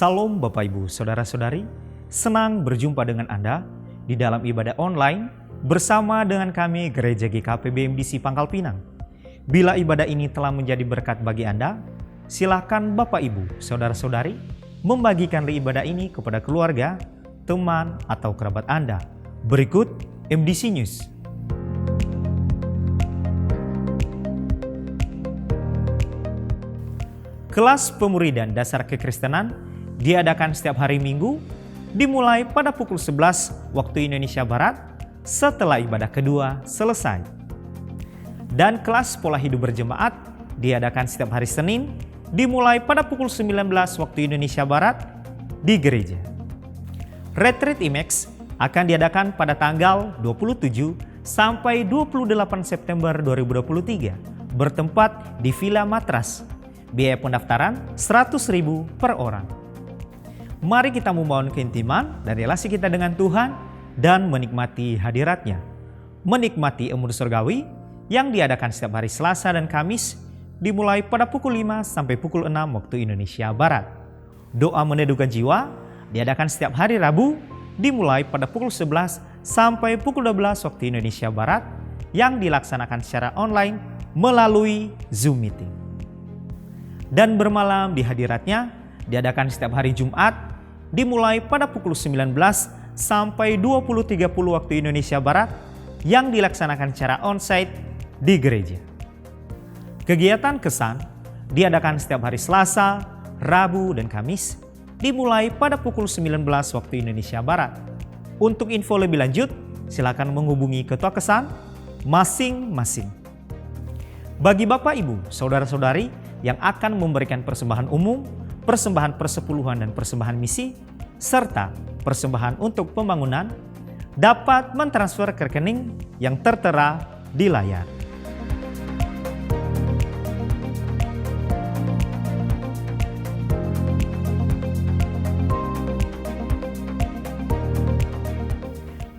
Salam Bapak Ibu Saudara-saudari, senang berjumpa dengan Anda di dalam ibadah online bersama dengan kami Gereja GKP BMDC Pangkal Pinang. Bila ibadah ini telah menjadi berkat bagi Anda, silakan Bapak Ibu Saudara-saudari membagikan ibadah ini kepada keluarga, teman, atau kerabat Anda. Berikut MDC News. Kelas Pemuridan Dasar Kekristenan diadakan setiap hari Minggu, dimulai pada pukul 11 waktu Indonesia Barat setelah ibadah kedua selesai. Dan kelas Pola Hidup Berjemaat diadakan setiap hari Senin, dimulai pada pukul 19 waktu Indonesia Barat di gereja. Retreat IMEX akan diadakan pada tanggal 27 sampai 28 September 2023, bertempat di Villa Matras. Biaya pendaftaran 100.000 per orang. Mari kita membangun keintiman dan relasi kita dengan Tuhan dan menikmati hadirat-Nya. Menikmati Embun Surgawi yang diadakan setiap hari Selasa dan Kamis, dimulai pada pukul 5 sampai pukul 6 waktu Indonesia Barat. Doa meneduhkan jiwa diadakan setiap hari Rabu, dimulai pada pukul 11 sampai pukul 12 waktu Indonesia Barat, yang dilaksanakan secara online melalui Zoom Meeting. Dan bermalam di hadirat-Nya diadakan setiap hari Jumat, dimulai pada pukul 19 sampai 20.30 waktu Indonesia Barat, yang dilaksanakan secara onsite di gereja. Kegiatan kesan diadakan setiap hari Selasa, Rabu, dan Kamis, dimulai pada pukul 19 waktu Indonesia Barat. Untuk info lebih lanjut, silakan menghubungi ketua kesan masing-masing. Bagi Bapak, Ibu, Saudara-saudari yang akan memberikan persembahan umum, persembahan persepuluhan dan persembahan misi, serta persembahan untuk pembangunan, dapat mentransfer ke rekening yang tertera di layar.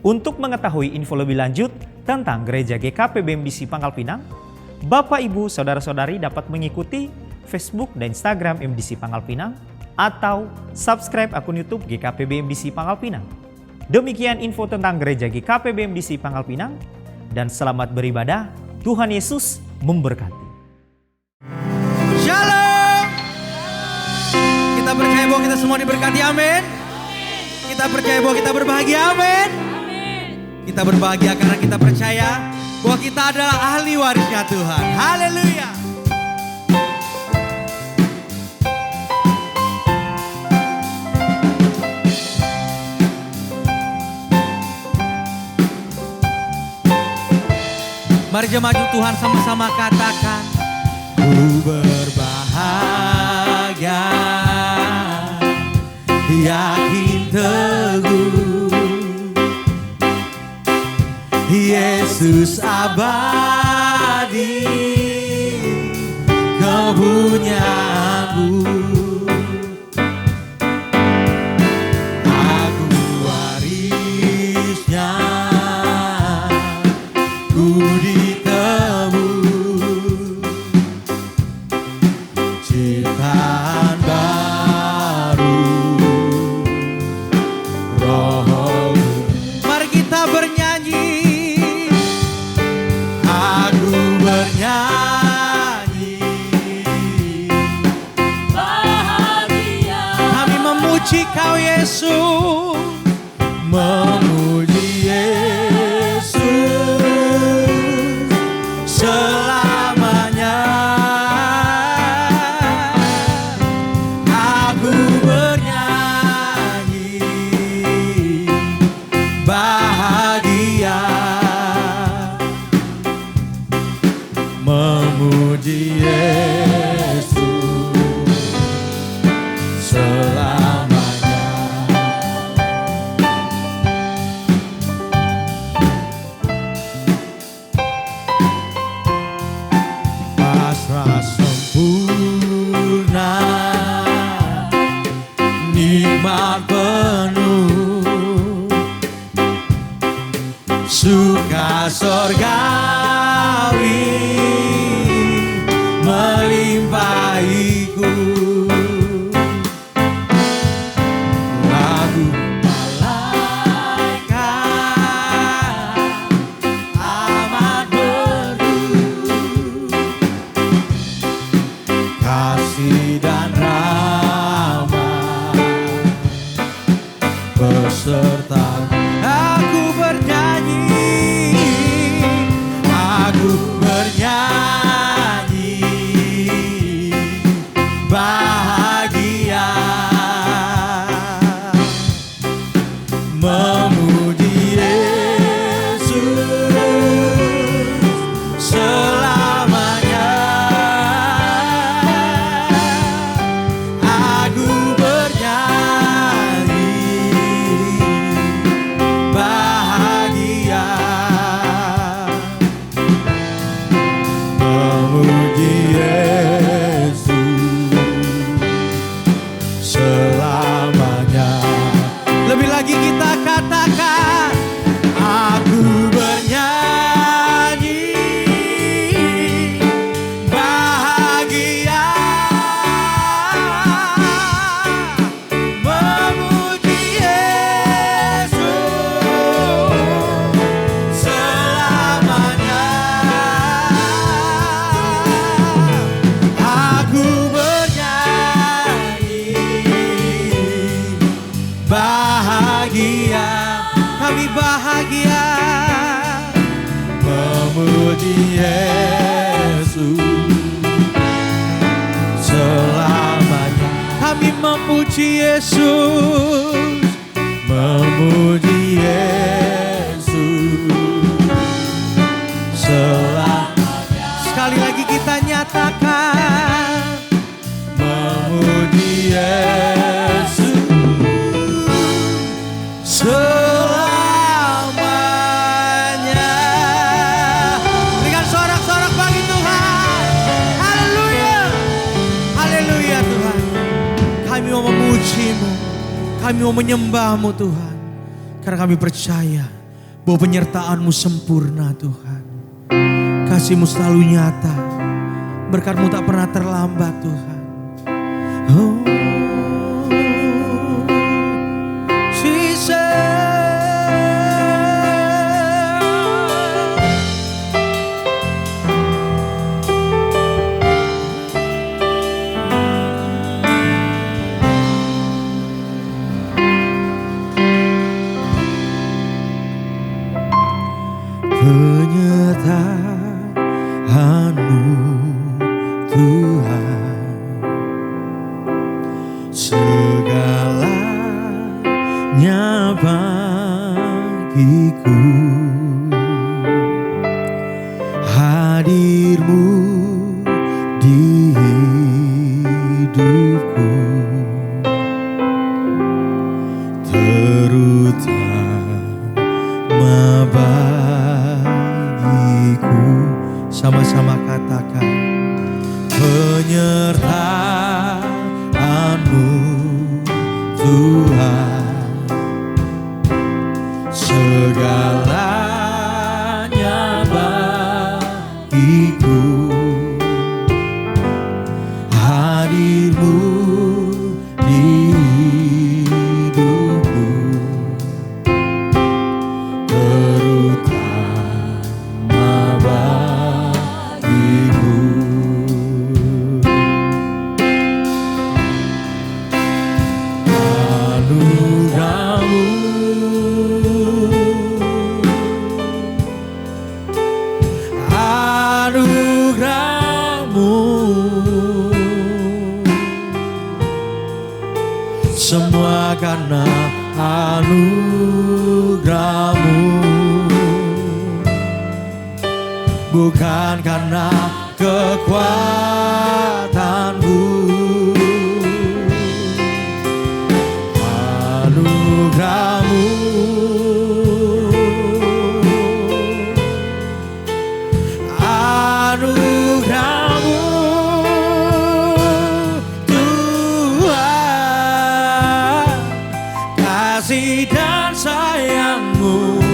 Untuk mengetahui info lebih lanjut tentang Gereja GKP BMDC Pangkal Pinang, Bapak, Ibu, Saudara-saudari dapat mengikuti Facebook dan Instagram MDC Pangkal Pinang atau subscribe akun YouTube GKP BMDC Pangkal Pinang. Demikian info tentang Gereja GKP BMDC Pangkal Pinang, dan selamat beribadah. Tuhan Yesus memberkati. Shalom. Kita percaya bahwa kita semua diberkati, amin. Kita percaya bahwa kita berbahagia, amin. Kita berbahagia karena kita percaya bahwa kita adalah ahli warisnya Tuhan. Haleluya. Mari jemaat Tuhan sama-sama katakan, ku berbahagia, yakin teguh, Yesus abadi, kepunyaanku. Aku warisnya, ku ditebus, ciptaan baru, Roh. Mari kita bernyanyi. Memuji Kau Yesus, memuji Yesus selamanya. Aku bernyanyi bahagia, memuji Yesus selamanya. Pasrah sempurna, nikmat penuh, suka sorgawi melimpahiku. beserta. Aku bernyanyi, aku bernyanyi, bahagia, memuji Yesus selamanya. Aku bernyanyi, bahagia, memuji Yesus selamanya. Lebih lagi kita katakan, aku bernyanyi, bahagia, memuji Yesus selamanya. Aku bernyanyi, bahagia, kami bahagia, memuji Yesus selamanya. Kami memuji Yesus, memuji Yesus selamanya. Sekali lagi kita nyatakan, memuji Yesus selamanya. Berikan sorak-sorak bagi Tuhan. Haleluya, haleluya Tuhan. Kami mau memuji-Mu, kami mau menyembah-Mu Tuhan, karena kami percaya bahwa penyertaan-Mu sempurna Tuhan. Kasih-Mu selalu nyata, berkat-Mu tak pernah terlambat Tuhan. Oh, penyertaan-Mu Tuhan, segalanya bagiku. Hadir-Mu di hidupku, terutama bagiku. Sama-sama katakan, penyertaan-Mu Tuhan, segalanya bagiku. Hadir-Mu di hidupku, terutama bagiku. Anugerah-Mu, anugerah-Mu, semua karena anugerah-Mu, bukan karena kekuatanku. Anugerah-Mu, anugerah-Mu Tuhan, kasih dan sayang-Mu,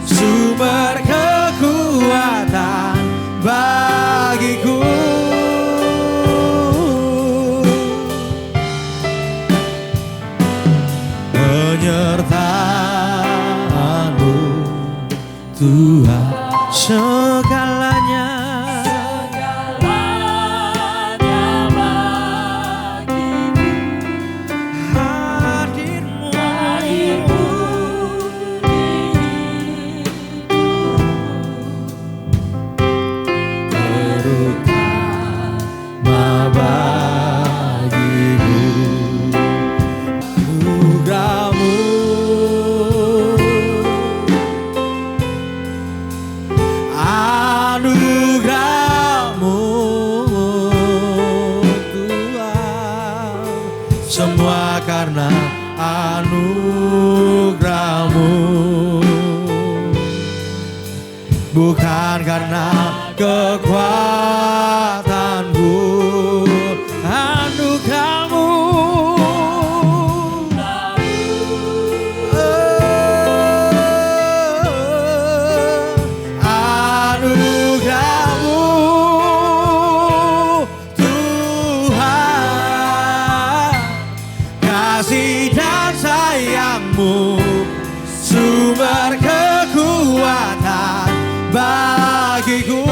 sumber kekuatan bagiku. Penyertaan-Mu Tuhan, segalanya, bagiku. Hadir-Mu, anugerahmu, bukan karena kekuatanku. Anugerahmu, anugerahmu Tuhan, kasih dan sayangmu, sumber kekuatan bagiku.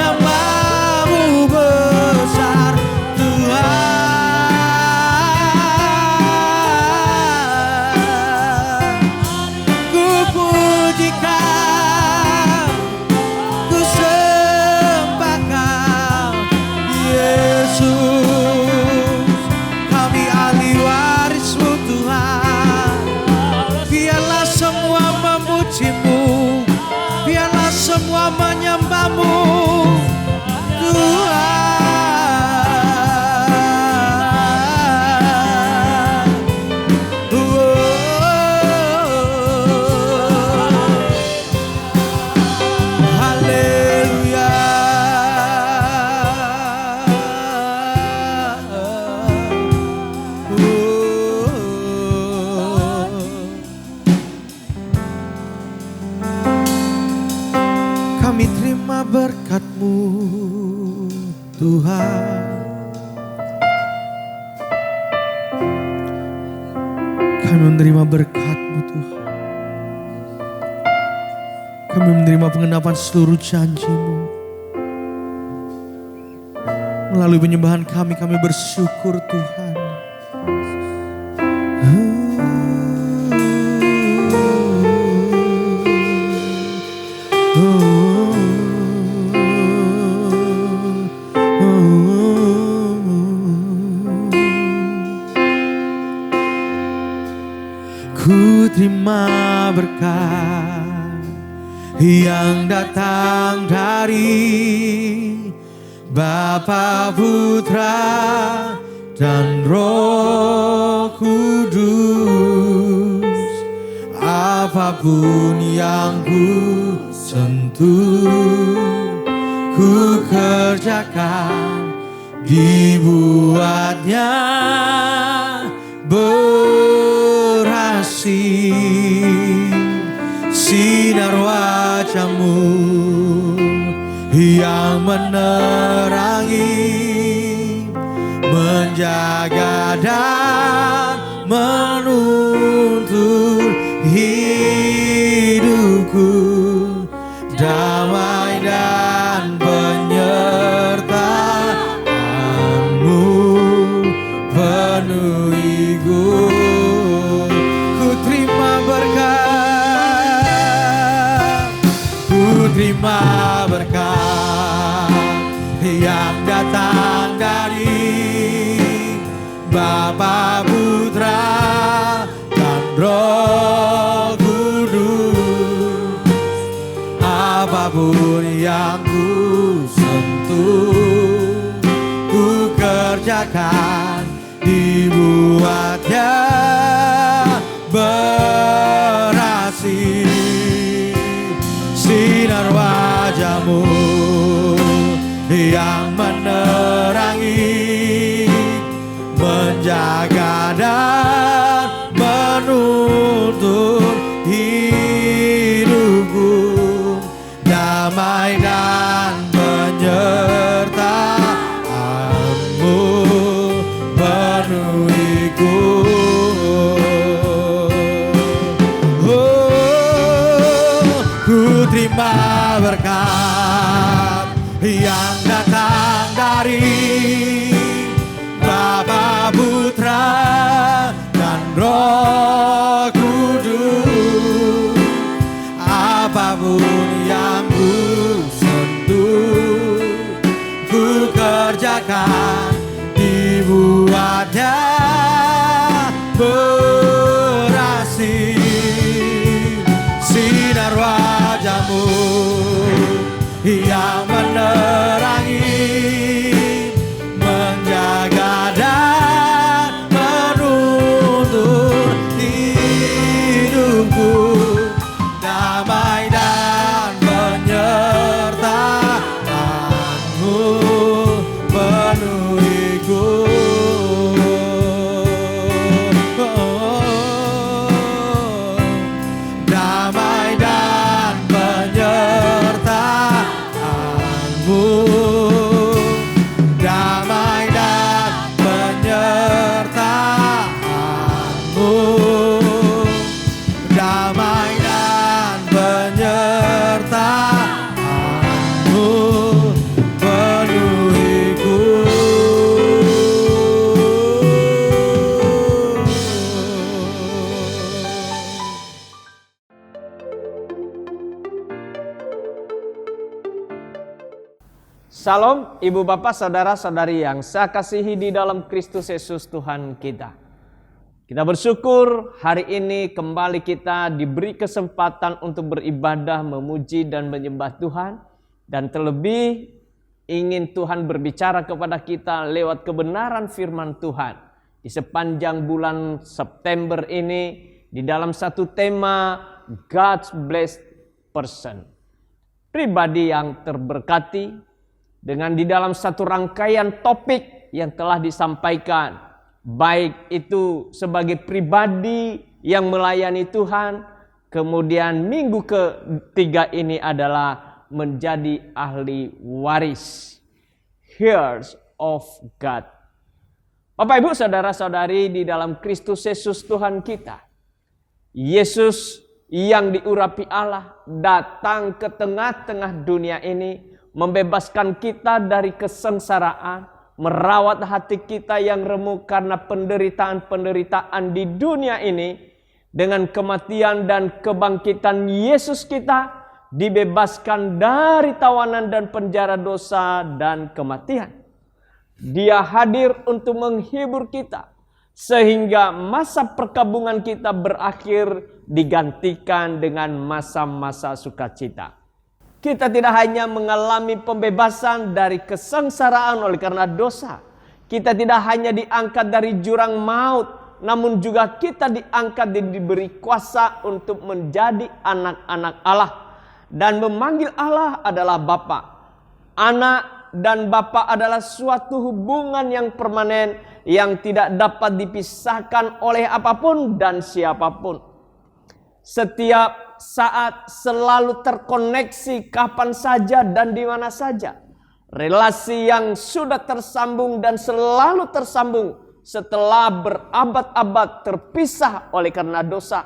Namamu besar. Tuhan. Kami menerima berkat-Mu Tuhan. Kami menerima pengenapan seluruh janji-Mu. Melalui penyembahan kami bersyukur Tuhan. Ku terima berkat yang datang dari Bapa, Putra, dan Roh Kudus. Apapun yang ku sentuh, ku kerjakan, dibuatnya berhasil. Sinar wajah-Mu yang menerangi, menjaga dan menuntun hidupku, damai dan penyertaan-Mu penuhiku. Ku terima berkat, ku terima berkat yang datang dari Bapa, Putra, dan Roh Kudus. Apapun yang ku sentuh, ku kerjakan, dibuatnya berhasil. Sinar wajah-Mu yang menerangi, menjaga dan menuntun hidupku, damai dan penyertaan-Mu penuhiku. Ku terima berkat yang datang dari Bapa, Putra, dan Roh Kudus. Apapun yang ku sentuh, ku kerjakan, dibuatnya berhasil. Sinar wajah-Mu yang menerangi, menjaga dan menuntun hidupku, damai dan penyertaan-Mu penuhiku. Damai dan penyertaan-Mu, damai dan penyertaan-Mu, damai dan penyertaan-Mu penuhiku. Salam Ibu Bapak Saudara-saudari yang saya kasihi di dalam Kristus Yesus Tuhan kita. Kita bersyukur hari ini kembali kita diberi kesempatan untuk beribadah, memuji dan menyembah Tuhan. Dan terlebih ingin Tuhan berbicara kepada kita lewat kebenaran firman Tuhan. Di sepanjang bulan September ini di dalam satu tema God's Blessed Person. Pribadi yang terberkati. Dengan di dalam satu rangkaian topik yang telah disampaikan, baik itu sebagai pribadi yang melayani Tuhan, kemudian minggu ketiga ini adalah menjadi ahli waris. heirs of God. Bapak, Ibu, saudara-saudari di dalam Kristus Yesus Tuhan kita. Yesus yang diurapi Allah datang ke tengah-tengah dunia ini, membebaskan kita dari kesengsaraan, merawat hati kita yang remuk karena penderitaan-penderitaan di dunia ini. Dengan kematian dan kebangkitan Yesus kita dibebaskan dari tawanan dan penjara dosa dan kematian. Dia hadir untuk menghibur kita sehingga masa perkabungan kita berakhir digantikan dengan masa-masa sukacita. Kita tidak hanya mengalami pembebasan dari kesengsaraan oleh karena dosa. Kita tidak hanya diangkat dari jurang maut, namun juga kita diangkat dan diberi kuasa untuk menjadi anak-anak Allah. Dan memanggil Allah adalah Bapa. Anak dan Bapa adalah suatu hubungan yang permanen yang tidak dapat dipisahkan oleh apapun dan siapapun. Setiap saat selalu terkoneksi kapan saja dan di mana saja. Relasi yang sudah tersambung dan selalu tersambung setelah berabad-abad terpisah oleh karena dosa.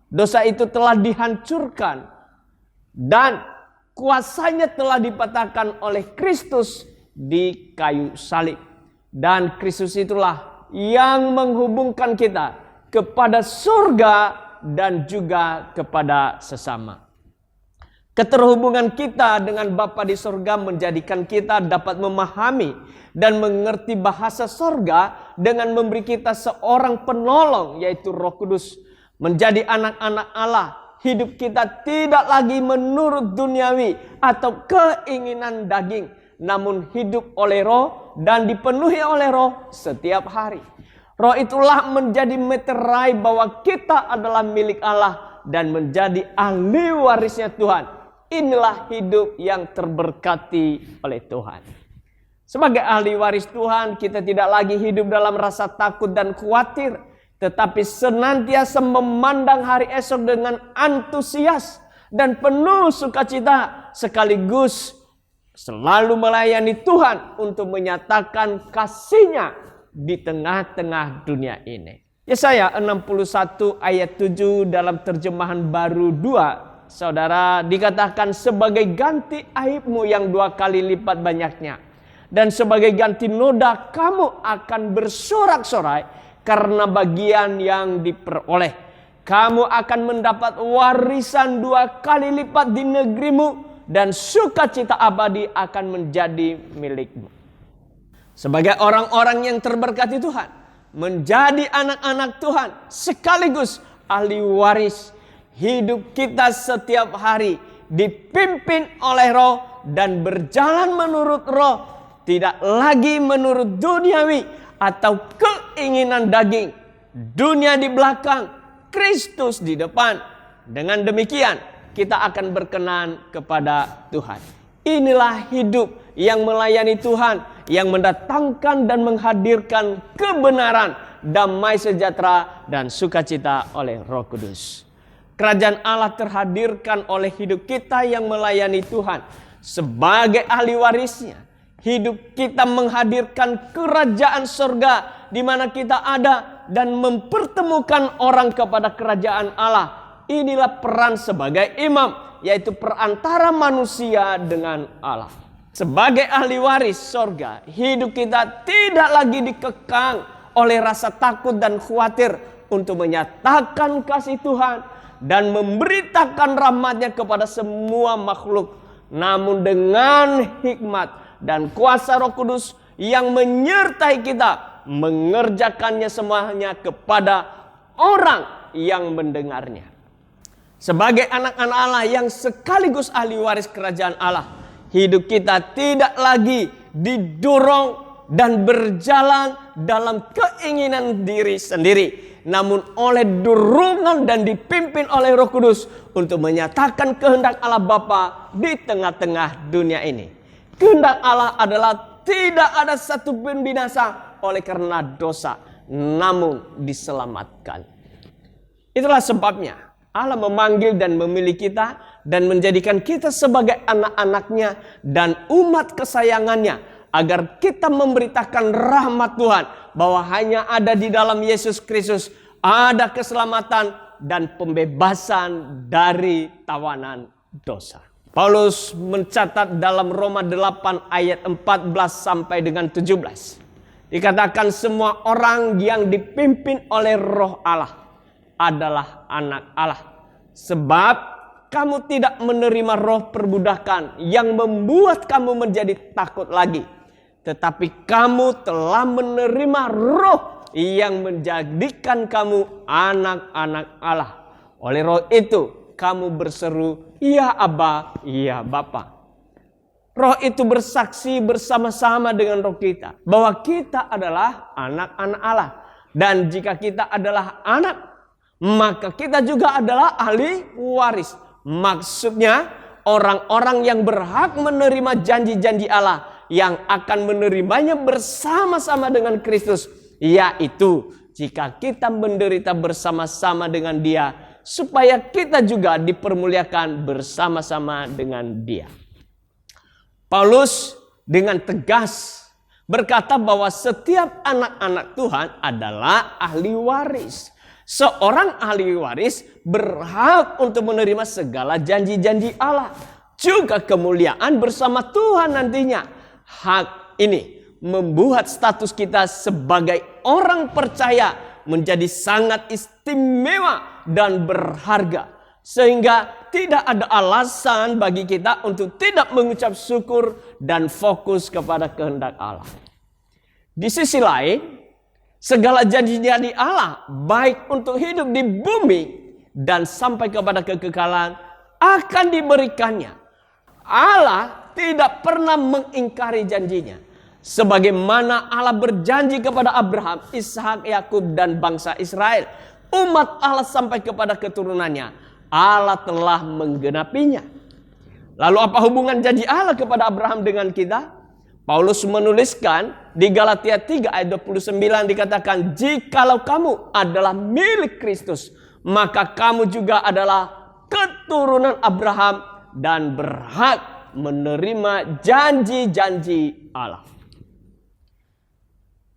Dosa itu telah dihancurkan dan kuasanya telah dipatahkan oleh Kristus di kayu salib. Dan Kristus itulah yang menghubungkan kita kepada surga dan juga kepada sesama. Keterhubungan kita dengan Bapa di surga menjadikan kita dapat memahami dan mengerti bahasa surga dengan memberi kita seorang penolong, yaitu Roh Kudus. Menjadi anak-anak Allah, hidup kita tidak lagi menurut duniawi atau keinginan daging, namun hidup oleh Roh dan dipenuhi oleh Roh setiap hari. Roh itulah menjadi meterai bahwa kita adalah milik Allah dan menjadi ahli warisnya Tuhan. Inilah hidup yang terberkati oleh Tuhan. Sebagai ahli waris Tuhan, kita tidak lagi hidup dalam rasa takut dan khawatir, tetapi senantiasa memandang hari esok dengan antusias dan penuh sukacita, sekaligus selalu melayani Tuhan untuk menyatakan kasih-Nya di tengah-tengah dunia ini. Yesaya 61 ayat 7 dalam terjemahan baru 2, saudara, dikatakan sebagai ganti aibmu yang 2 kali lipat banyaknya, dan sebagai ganti noda kamu akan bersorak-sorai karena bagian yang diperoleh. Kamu akan mendapat warisan 2 kali lipat di negerimu, dan sukacita abadi akan menjadi milikmu. Sebagai orang-orang yang terberkati Tuhan, menjadi anak-anak Tuhan, sekaligus ahli waris, hidup kita setiap hari dipimpin oleh Roh dan berjalan menurut Roh, tidak lagi menurut duniawi atau keinginan daging. Dunia di belakang, Kristus di depan. Dengan demikian, kita akan berkenan kepada Tuhan. Inilah hidup yang melayani Tuhan, yang mendatangkan dan menghadirkan kebenaran, damai sejahtera, dan sukacita oleh Roh Kudus. Kerajaan Allah terhadirkan oleh hidup kita yang melayani Tuhan. Sebagai ahli warisnya, hidup kita menghadirkan kerajaan surga di mana kita ada dan mempertemukan orang kepada kerajaan Allah. Inilah peran sebagai imam, yaitu perantara manusia dengan Allah. Sebagai ahli waris surga, hidup kita tidak lagi dikekang oleh rasa takut dan khawatir untuk menyatakan kasih Tuhan dan memberitakan rahmat-Nya kepada semua makhluk. Namun dengan hikmat dan kuasa Roh Kudus yang menyertai kita, mengerjakannya semuanya kepada orang yang mendengarnya. Sebagai anak-anak Allah yang sekaligus ahli waris kerajaan Allah, hidup kita tidak lagi didorong dan berjalan dalam keinginan diri sendiri, namun oleh dorongan dan dipimpin oleh Roh Kudus untuk menyatakan kehendak Allah Bapa di tengah-tengah dunia ini. Kehendak Allah adalah tidak ada satu pun binasa oleh karena dosa, namun diselamatkan. Itulah sebabnya Allah memanggil dan memilih kita dan menjadikan kita sebagai anak-anaknya dan umat kesayangannya agar kita memberitakan rahmat Tuhan, bahwa hanya ada di dalam Yesus Kristus ada keselamatan dan pembebasan dari tawanan dosa. Paulus mencatat dalam Roma 8 ayat 14 sampai dengan 17. Dikatakan semua orang yang dipimpin oleh Roh Allah adalah anak Allah. Sebab kamu tidak menerima roh perbudakan yang membuat kamu menjadi takut lagi. Tetapi kamu telah menerima roh yang menjadikan kamu anak-anak Allah. Oleh roh itu kamu berseru, ya Aba, ya Bapa. Roh itu bersaksi bersama-sama dengan roh kita bahwa kita adalah anak-anak Allah. Dan jika kita adalah anak, maka kita juga adalah ahli waris. Maksudnya orang-orang yang berhak menerima janji-janji Allah yang akan menerimanya bersama-sama dengan Kristus. Yaitu jika kita menderita bersama-sama dengan Dia, supaya kita juga dipermuliakan bersama-sama dengan Dia. Paulus dengan tegas berkata bahwa setiap anak-anak Tuhan adalah ahli waris. Seorang ahli waris berhak untuk menerima segala janji-janji Allah. Juga kemuliaan bersama Tuhan nantinya. Hak ini membuat status kita sebagai orang percaya menjadi sangat istimewa dan berharga. Sehingga tidak ada alasan bagi kita untuk tidak mengucap syukur dan fokus kepada kehendak Allah. Di sisi lain, segala janji-janji Allah baik untuk hidup di bumi dan sampai kepada kekekalan akan diberikannya. Allah tidak pernah mengingkari janjinya. Sebagaimana Allah berjanji kepada Abraham, Ishak, Yakub dan bangsa Israel, umat Allah sampai kepada keturunannya, Allah telah menggenapinya. Lalu apa hubungan janji Allah kepada Abraham dengan kita? Paulus menuliskan di Galatia 3 ayat 29 dikatakan, jikalau kamu adalah milik Kristus, maka kamu juga adalah keturunan Abraham dan berhak menerima janji-janji Allah.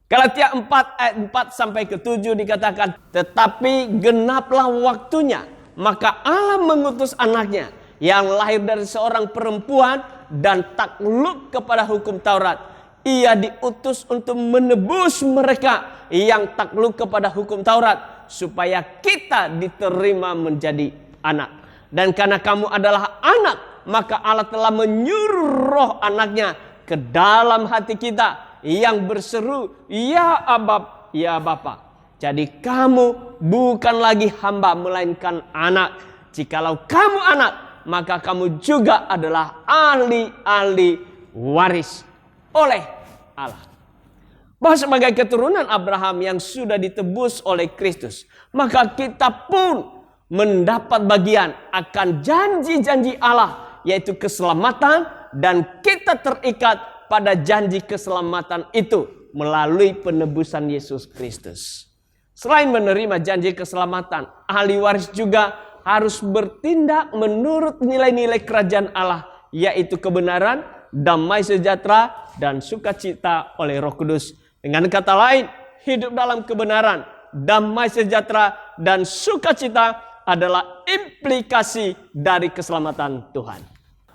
Galatia 4 ayat 4 sampai ke 7 dikatakan, tetapi genaplah waktunya, maka Allah mengutus anaknya yang lahir dari seorang perempuan dan takluk kepada hukum Taurat. Ia diutus untuk menebus mereka yang takluk kepada hukum Taurat, supaya kita diterima menjadi anak. Dan karena kamu adalah anak, maka Allah telah menyuruh roh anaknya ke dalam hati kita yang berseru, ya Aba, ya Bapa. Jadi kamu bukan lagi hamba melainkan anak. Jikalau kamu anak, maka kamu juga adalah ahli-ahli waris oleh Allah. Bahwa sebagai keturunan Abraham yang sudah ditebus oleh Kristus, maka kita pun mendapat bagian akan janji-janji Allah, yaitu keselamatan, dan kita terikat pada janji keselamatan itu melalui penebusan Yesus Kristus. Selain menerima janji keselamatan, ahli waris juga harus bertindak menurut nilai-nilai kerajaan Allah, yaitu kebenaran, damai sejahtera, dan sukacita oleh Roh Kudus. Dengan kata lain, hidup dalam kebenaran, damai sejahtera, dan sukacita adalah implikasi dari keselamatan Tuhan.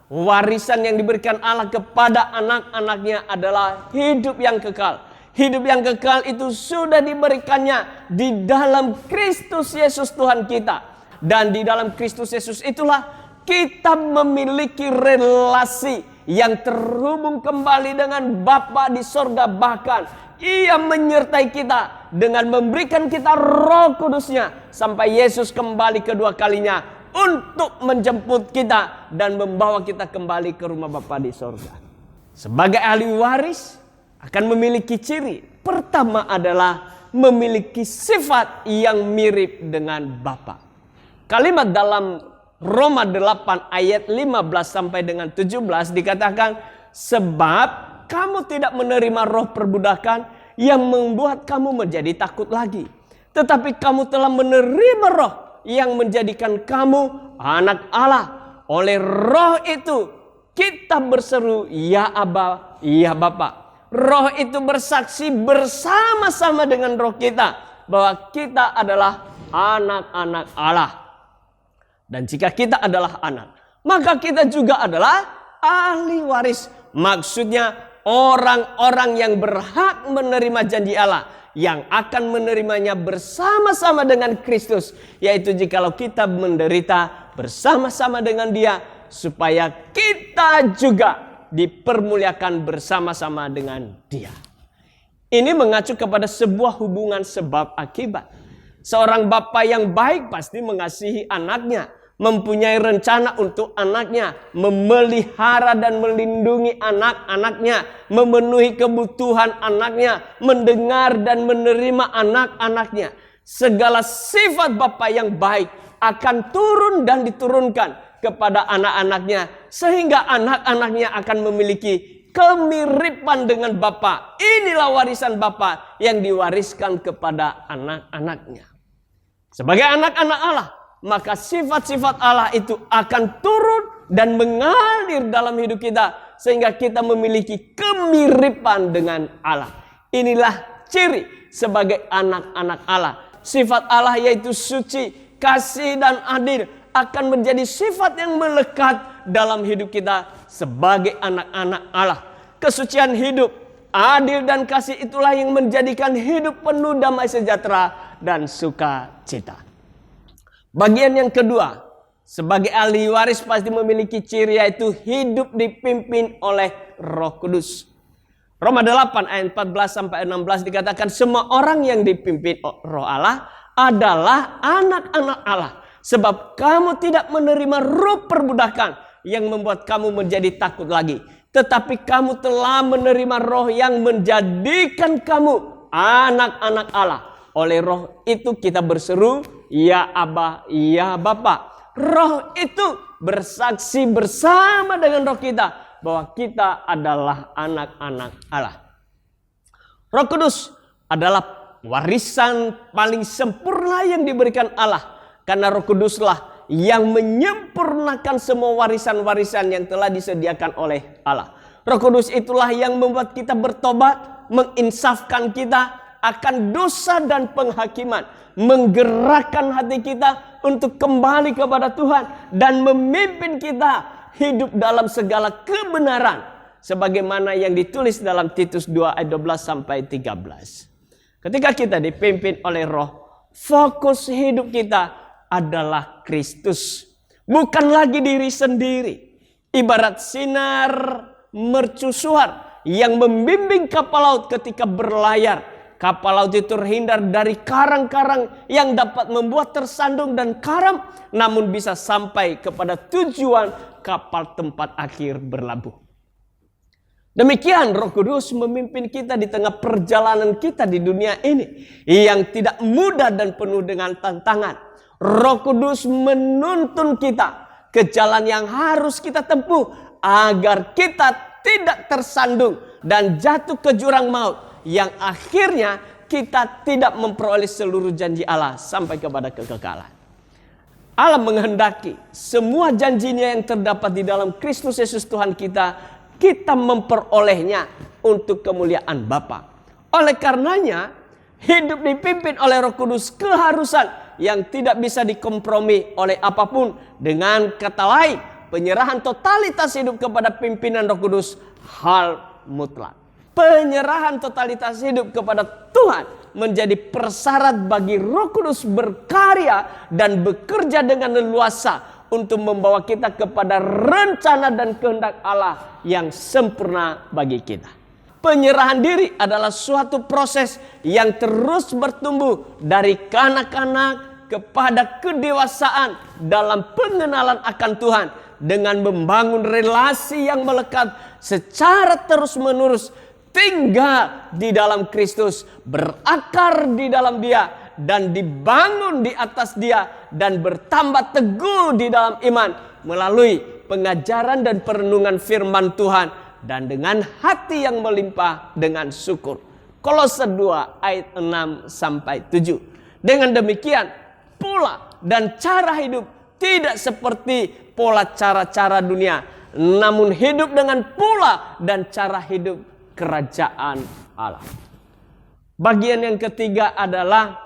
Warisan yang diberikan Allah kepada anak-anaknya adalah hidup yang kekal. Hidup yang kekal itu sudah diberikannya di dalam Kristus Yesus Tuhan kita. Dan di dalam Kristus Yesus itulah kita memiliki relasi yang terhubung kembali dengan Bapa di sorga. Bahkan Ia menyertai kita dengan memberikan kita Roh Kudusnya sampai Yesus kembali kedua kalinya untuk menjemput kita dan membawa kita kembali ke rumah Bapa di sorga. Sebagai ahli waris akan memiliki ciri. Pertama adalah memiliki sifat yang mirip dengan Bapa. Kalimat dalam Roma 8 ayat 15 sampai dengan 17 dikatakan, sebab kamu tidak menerima roh perbudakan yang membuat kamu menjadi takut lagi. Tetapi kamu telah menerima roh yang menjadikan kamu anak Allah. Oleh roh itu kita berseru, ya Aba, ya Bapa. Roh itu bersaksi bersama-sama dengan roh kita bahwa kita adalah anak-anak Allah. Dan jika kita adalah anak, maka kita juga adalah ahli waris. Maksudnya orang-orang yang berhak menerima janji Allah, yang akan menerimanya bersama-sama dengan Kristus, yaitu jikalau kita menderita bersama-sama dengan Dia, supaya kita juga dipermuliakan bersama-sama dengan Dia. Ini mengacu kepada sebuah hubungan sebab akibat. Seorang bapa yang baik pasti mengasihi anaknya, mempunyai rencana untuk anaknya, memelihara dan melindungi anak-anaknya, memenuhi kebutuhan anaknya, mendengar dan menerima anak-anaknya. Segala sifat bapa yang baik akan turun dan diturunkan kepada anak-anaknya, sehingga anak-anaknya akan memiliki kemiripan dengan bapa. Inilah warisan bapa yang diwariskan kepada anak-anaknya. Sebagai anak-anak Allah, maka sifat-sifat Allah itu akan turun dan mengalir dalam hidup kita, sehingga kita memiliki kemiripan dengan Allah. Inilah ciri sebagai anak-anak Allah. Sifat Allah yaitu suci, kasih dan adil akan menjadi sifat yang melekat dalam hidup kita sebagai anak-anak Allah. Kesucian hidup, adil dan kasih itulah yang menjadikan hidup penuh damai sejahtera dan sukacita. Bagian yang kedua, sebagai ahli waris pasti memiliki ciri, yaitu hidup dipimpin oleh Roh Kudus. Roma 8 ayat 14-16 dikatakan, semua orang yang dipimpin Roh Allah adalah anak-anak Allah. Sebab kamu tidak menerima ruh perbudakan yang membuat kamu menjadi takut lagi. Tetapi kamu telah menerima roh yang menjadikan kamu anak-anak Allah. Oleh roh itu kita berseru, ya Aba, ya Bapa. Roh itu bersaksi bersama dengan roh kita bahwa kita adalah anak-anak Allah. Roh Kudus adalah warisan paling sempurna yang diberikan Allah. Karena Roh Kuduslah yang menyempurnakan semua warisan-warisan yang telah disediakan oleh Allah. Roh Kudus itulah yang membuat kita bertobat, menginsafkan kita akan dosa dan penghakiman, menggerakkan hati kita untuk kembali kepada Tuhan, dan memimpin kita hidup dalam segala kebenaran, sebagaimana yang ditulis dalam Titus 2 ayat 12-13. Ketika kita dipimpin oleh Roh, fokus hidup kita adalah Kristus, bukan lagi diri sendiri. Ibarat sinar mercusuar yang membimbing kapal laut ketika berlayar. Kapal laut itu terhindar dari karang-karang yang dapat membuat tersandung dan karam, namun bisa sampai kepada tujuan kapal tempat akhir berlabuh. Demikian Roh Kudus memimpin kita di tengah perjalanan kita di dunia ini yang tidak mudah dan penuh dengan tantangan. Roh Kudus menuntun kita ke jalan yang harus kita tempuh agar kita tidak tersandung dan jatuh ke jurang maut, yang akhirnya kita tidak memperoleh seluruh janji Allah sampai kepada kekekalan. Allah menghendaki semua janjinya yang terdapat di dalam Kristus Yesus Tuhan kita, kita memperolehnya untuk kemuliaan Bapa. Oleh karenanya, hidup dipimpin oleh Roh Kudus keharusan yang tidak bisa dikompromi oleh apapun. Dengan kata lain, penyerahan totalitas hidup kepada pimpinan Roh Kudus hal mutlak. Penyerahan totalitas hidup kepada Tuhan menjadi persyarat bagi Roh Kudus berkarya dan bekerja dengan leluasa untuk membawa kita kepada rencana dan kehendak Allah yang sempurna bagi kita. Penyerahan diri adalah suatu proses yang terus bertumbuh dari kanak-kanak kepada kedewasaan dalam pengenalan akan Tuhan, dengan membangun relasi yang melekat secara terus-menerus, tinggal di dalam Kristus, berakar di dalam Dia, dan dibangun di atas Dia, dan bertambah teguh di dalam iman melalui pengajaran dan perenungan firman Tuhan, dan dengan hati yang melimpah dengan syukur. Kolose 2 ayat 6-7. Dengan demikian pola dan cara hidup tidak seperti pola cara-cara dunia, namun hidup dengan pola dan cara hidup kerajaan Allah. Bagian yang ketiga adalah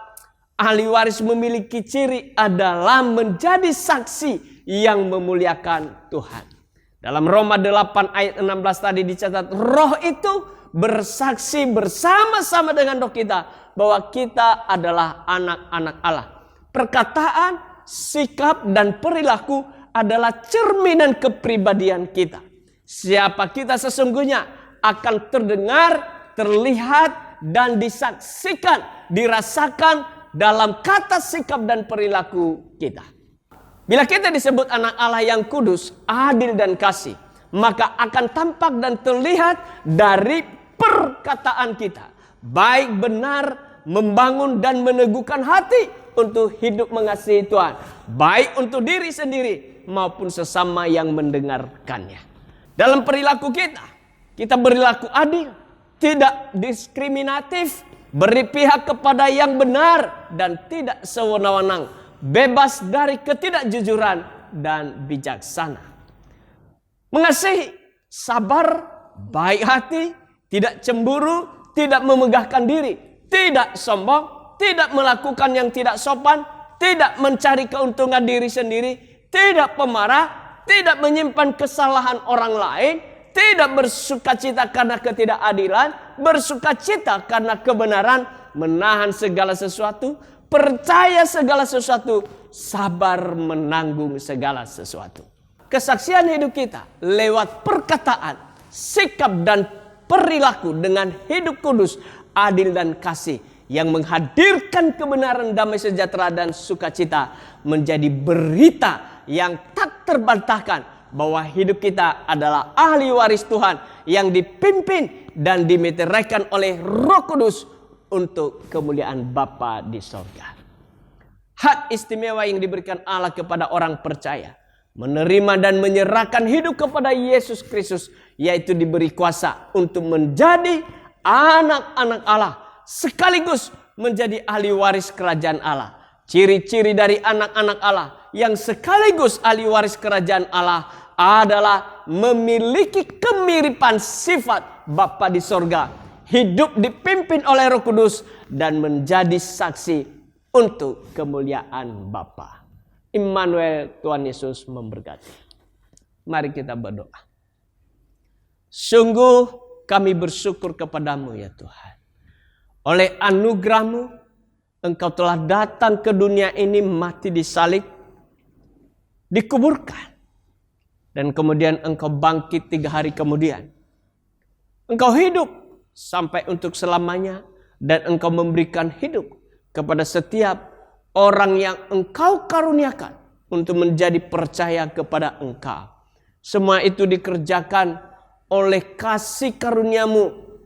ahli waris memiliki ciri adalah menjadi saksi yang memuliakan Tuhan. Dalam Roma 8 ayat 16 tadi dicatat, roh itu bersaksi bersama-sama dengan roh kita bahwa kita adalah anak-anak Allah. Perkataan, sikap, dan perilaku adalah cerminan kepribadian kita. Siapa kita sesungguhnya akan terdengar, terlihat, dan disaksikan, dirasakan dalam kata, sikap, dan perilaku kita. Bila kita disebut anak Allah yang kudus, adil, dan kasih, maka akan tampak dan terlihat dari perkataan kita. Baik, benar, membangun, dan meneguhkan hati untuk hidup mengasihi Tuhan. Baik untuk diri sendiri maupun sesama yang mendengarkannya. Dalam perilaku kita berlaku adil, tidak diskriminatif, beri pihak kepada yang benar, dan tidak sewenang-wenang, bebas dari ketidakjujuran dan bijaksana. Mengasihi, sabar, baik hati, tidak cemburu, tidak memegahkan diri, tidak sombong, tidak melakukan yang tidak sopan, tidak mencari keuntungan diri sendiri, tidak pemarah, tidak menyimpan kesalahan orang lain, tidak bersukacita karena ketidakadilan, bersukacita karena kebenaran, menahan segala sesuatu, percaya segala sesuatu, sabar menanggung segala sesuatu. Kesaksian hidup kita lewat perkataan, sikap, dan perilaku dengan hidup kudus, adil, dan kasih yang menghadirkan kebenaran, damai sejahtera, dan sukacita menjadi berita yang tak terbantahkan bahwa hidup kita adalah ahli waris Tuhan yang dipimpin dan dimeteraikan oleh Roh Kudus untuk kemuliaan Bapa di sorga. Hak istimewa yang diberikan Allah kepada orang percaya, menerima dan menyerahkan hidup kepada Yesus Kristus, yaitu diberi kuasa untuk menjadi anak-anak Allah, sekaligus menjadi ahli waris kerajaan Allah. Ciri-ciri dari anak-anak Allah yang sekaligus ahli waris kerajaan Allah adalah memiliki kemiripan sifat Bapa di sorga, hidup dipimpin oleh Roh Kudus, dan menjadi saksi untuk kemuliaan Bapa. Immanuel, Tuhan Yesus memberkati. Mari kita berdoa. Sungguh kami bersyukur kepadamu ya Tuhan. Oleh anugerah-Mu, Engkau telah datang ke dunia ini, mati di salib, dikuburkan, dan kemudian Engkau bangkit 3 hari kemudian. Engkau hidup sampai untuk selamanya, dan Engkau memberikan hidup kepada setiap orang yang Engkau karuniakan untuk menjadi percaya kepada Engkau. Semua itu dikerjakan oleh kasih karunia-Mu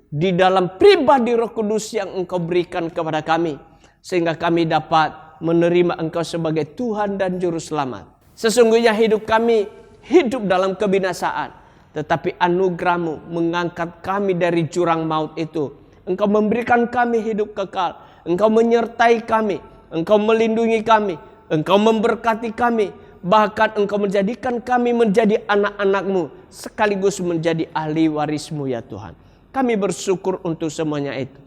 di dalam pribadi Roh Kudus yang Engkau berikan kepada kami, sehingga kami dapat menerima Engkau sebagai Tuhan dan Juru Selamat. Sesungguhnya hidup kami hidup dalam kebinasaan, tetapi anugerah-Mu mengangkat kami dari jurang maut itu. Engkau memberikan kami hidup kekal. Engkau menyertai kami. Engkau melindungi kami. Engkau memberkati kami. Bahkan Engkau menjadikan kami menjadi anak-anak-Mu, sekaligus menjadi ahli waris-Mu ya Tuhan. Kami bersyukur untuk semuanya itu.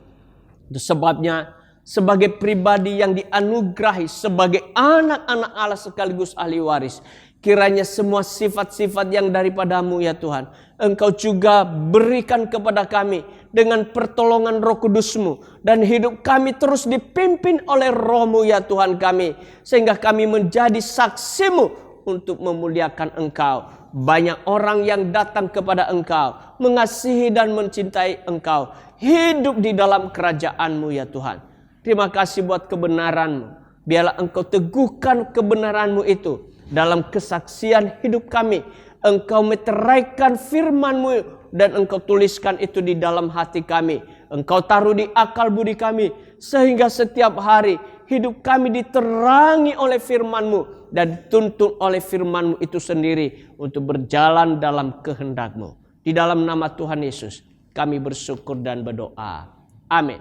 Itu sebabnya sebagai pribadi yang dianugerahi sebagai anak-anak Allah sekaligus ahli waris, kiranya semua sifat-sifat yang daripada-Mu ya Tuhan, Engkau juga berikan kepada kami dengan pertolongan Roh Kudus-Mu, dan hidup kami terus dipimpin oleh Roh-Mu ya Tuhan kami, sehingga kami menjadi saksi-Mu untuk memuliakan Engkau. Banyak orang yang datang kepada Engkau, mengasihi dan mencintai Engkau, hidup di dalam kerajaan-Mu ya Tuhan. Terima kasih buat kebenaran-Mu. Biarlah Engkau teguhkan kebenaran-Mu itu dalam kesaksian hidup kami. Engkau meteraikan firman-Mu dan Engkau tuliskan itu di dalam hati kami. Engkau taruh di akal budi kami, sehingga setiap hari hidup kami diterangi oleh firman-Mu dan dituntun oleh firman-Mu itu sendiri untuk berjalan dalam kehendak-Mu. Di dalam nama Tuhan Yesus kami bersyukur dan berdoa. Amin.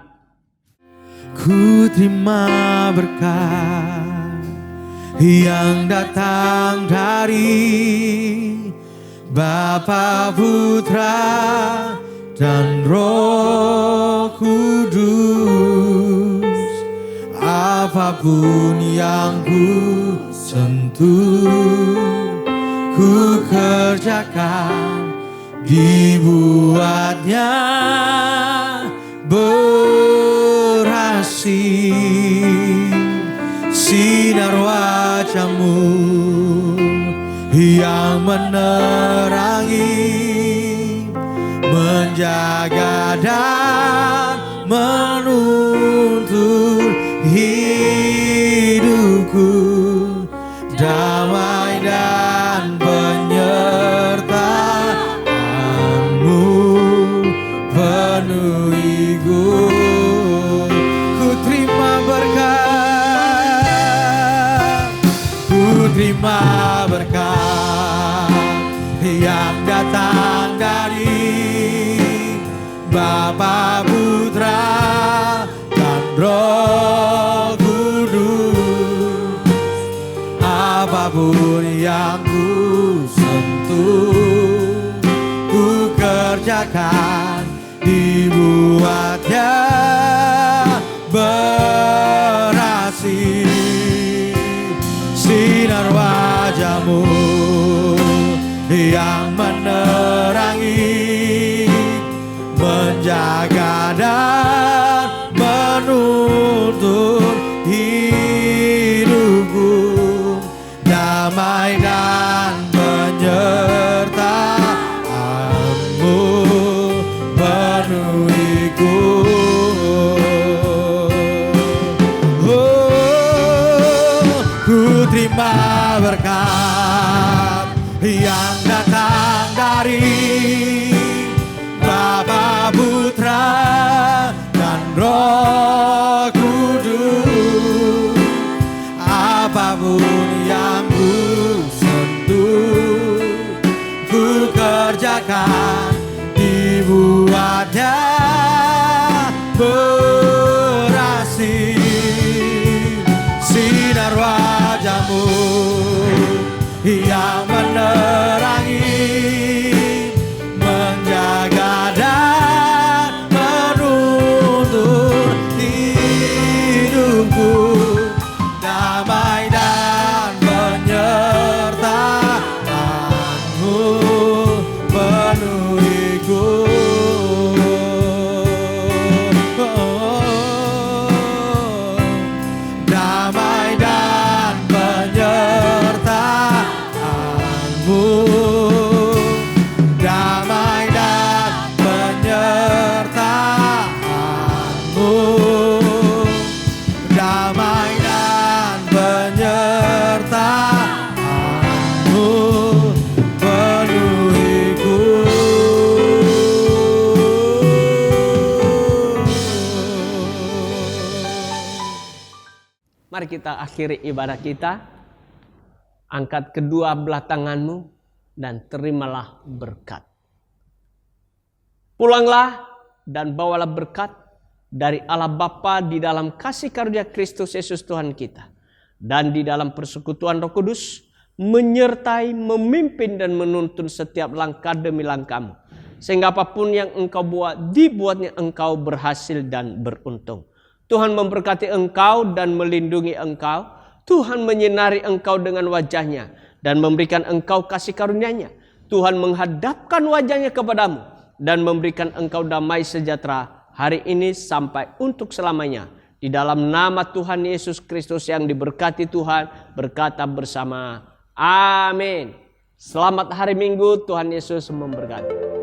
Ku terima berkat yang datang dari Bapa, Putra, dan Roh Kudus. Apapun yang ku sentuh, ku kerjakan, dibuatnya berhasil. Sinar wajah-Mu yang menerangi, menjaga dan menuntun hidupku, damai dan penyertaan-Mu penuhiku. Ku terima berkat, ku terima berkat yang datang dari Bapa, Putra, dan Roh Kudus. Apapun yang ku sentuh, ku kerjakan, dibuatnya berhasil. Sinar wajah-Mu yang menerangi, menjaga dan menuntun hidupku, damai dan penyertaan-Mu penuhiku. Ku terima berkat yang datang dari Bapa, Putra, dan Roh Kudus. Apapun yang ku sentuh, ku kerjakan, dibuatnya berhasil. Sinar wajah-Mu yang menerangi, menjaga dan menuntun hidupku, damai dan penyertaan-Mu penuhiku. Damai dan penyertaan-Mu, damai dan penyertaan-Mu, damai dan penyertaan-Mu penuhiku. Mari kita akhiri ibadah kita. Angkat kedua belah tanganmu dan terimalah berkat. Pulanglah dan bawalah berkat dari Allah Bapa di dalam kasih karunia Kristus Yesus Tuhan kita, dan di dalam persekutuan Roh Kudus, menyertai, memimpin dan menuntun setiap langkah demi langkahmu, sehingga apapun yang engkau buat, dibuatnya engkau berhasil dan beruntung. Tuhan memberkati engkau dan melindungi engkau. Tuhan menyinari engkau dengan wajah-Nya dan memberikan engkau kasih karunia-Nya. Tuhan menghadapkan wajah-Nya kepadamu dan memberikan engkau damai sejahtera hari ini sampai untuk selamanya. Di dalam nama Tuhan Yesus Kristus yang diberkati Tuhan, berkata bersama, amin. Selamat hari Minggu, Tuhan Yesus memberkati.